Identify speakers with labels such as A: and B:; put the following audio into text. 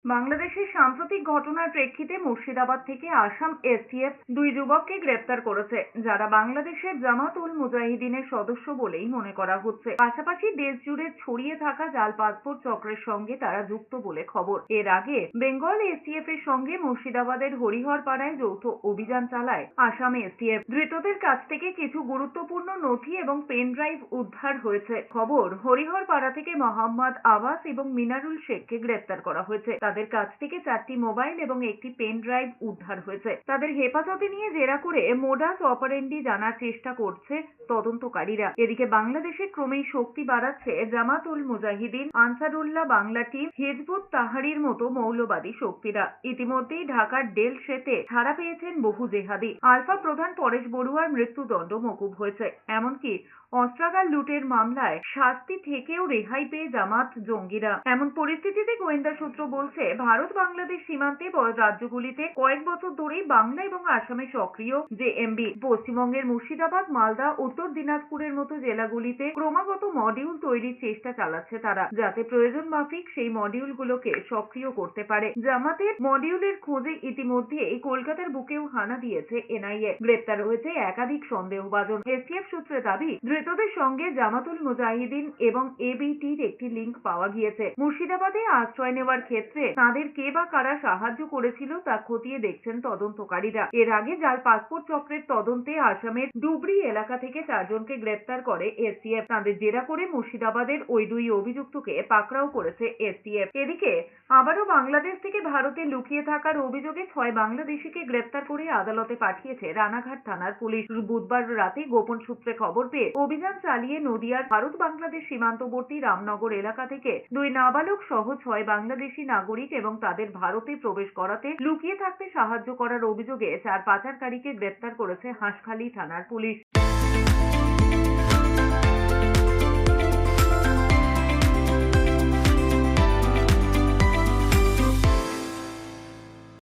A: বাংলাদেশের সাম্প্রতিক ঘটনার প্রেক্ষিতে মুর্শিদাবাদ থেকে আসাম এসটিএফ দুই যুবককে গ্রেপ্তার করেছে, যারা বাংলাদেশের জামাত উল মুজাহিদিনের সদস্য বলেই মনে করা হচ্ছে। পাশাপাশি দেশ জুড়ে ছড়িয়ে থাকা জাল পাসপোর্ট চক্রের সঙ্গে তারা যুক্ত বলে খবর। এর আগে বেঙ্গল এসটিএফ এর সঙ্গে মুর্শিদাবাদের হরিহরপাড়ায় যৌথ অভিযান চালায় আসাম এসটিএফ। ধৃতদের কাছ থেকে কিছু গুরুত্বপূর্ণ নথি এবং পেন ড্রাইভ উদ্ধার হয়েছে। খবর, হরিহরপাড়া থেকে মোহাম্মদ আবাস এবং মিনারুল শেখকে গ্রেপ্তার করা হয়েছে। তাদের কাছ থেকে 4টি মোবাইল এবং একটি পেন ড্রাইভ উদ্ধার হয়েছে। তাদের হেফাজতে নিয়ে জেরা করে মোডাস অপারেন্ডি জানার চেষ্টা করছে তদন্তকারীরা। এদিকে বাংলাদেশে ক্রমেই শক্তি বাড়াচ্ছে জামাত উল মুজাহিদিন, আনসারুল্লাহ বাংলা টিম, হিজবুত তাহরির মতো মৌলবাদী শক্তিরা। ইতিমধ্যেই ঢাকার ডেল শেতে ছাড়া পেয়েছেন বহু জেহাদি। আলফা প্রধান পরেশ বড়ুয়ার মৃত্যুদণ্ড মকুব হয়েছে। এমনকি অস্ত্রাগার লুটের মামলায় শাস্তি থেকেও রেহাই পেয়ে জামাত জঙ্গিরা। এমন পরিস্থিতিতে গোয়েন্দা সূত্র বলছে, ভারত বাংলাদেশ সীমান্তে রাজ্যগুলিতে কয়েক বছর ধরেই বাংলা এবং আসামে সক্রিয় জেএমবি। পশ্চিমবঙ্গের মুর্শিদাবাদ, মালদা, উত্তর দিনাজপুরের মতো জেলাগুলিতে ক্রমাগত মডিউল তৈরির চেষ্টা চালাচ্ছে তারা, যাতে প্রয়োজন মাফিক সেই মডিউলগুলোকে সক্রিয় করতে পারে। জামাতের মডিউলের খোঁজে ইতিমধ্যে কলকাতার বুকেও হানা দিয়েছে এনআইএ। গ্রেপ্তার হয়েছে একাধিক সন্দেহভাজন। এসটিএফ সূত্রে দাবি, ধৃতদের সঙ্গে জামাতুল মুজাহিদিন এবং এবিটির একটি লিঙ্ক পাওয়া গিয়েছে। মুর্শিদাবাদে আশ্রয় নেওয়ার ক্ষেত্রে তাদের কে বা কারা সাহায্য করেছিল তা খতিয়ে দেখছেন তদন্তকারীরা। এর আগে জাল পাসপোর্ট চক্রের তদন্তে আসামের ডুবরি এলাকা থেকে 4 জনকে গ্রেপ্তার করে এসটিএফ। তাদের জেরা করে মুর্শিদাবাদের ওই দুই অভিযুক্তকে পাকড়াও করেছে এসটিএফ। এদিকে আবারও বাংলাদেশ থেকে ভারতে লুকিয়ে থাকার অভিযোগে 6 বাংলাদেশিকে গ্রেপ্তার করে আদালতে পাঠিয়েছে রানাঘাট থানার পুলিশ। বুধবার রাতে গোপন সূত্রে খবর পেয়ে অভিযান চালিয়ে নদিয়ার ভারত বাংলাদেশ সীমান্তবর্তী রামনগর এলাকা থেকে 2 নাবালক সহ 6 বাংলাদেশি নাগরিক এবং তাদের ভারতে প্রবেশ করাতে লুকিয়ে থাকতে সাহায্য করার অভিযোগে 4 পাচারকারীকে গ্রেপ্তার করেছে হাঁসখালি থানার পুলিশ।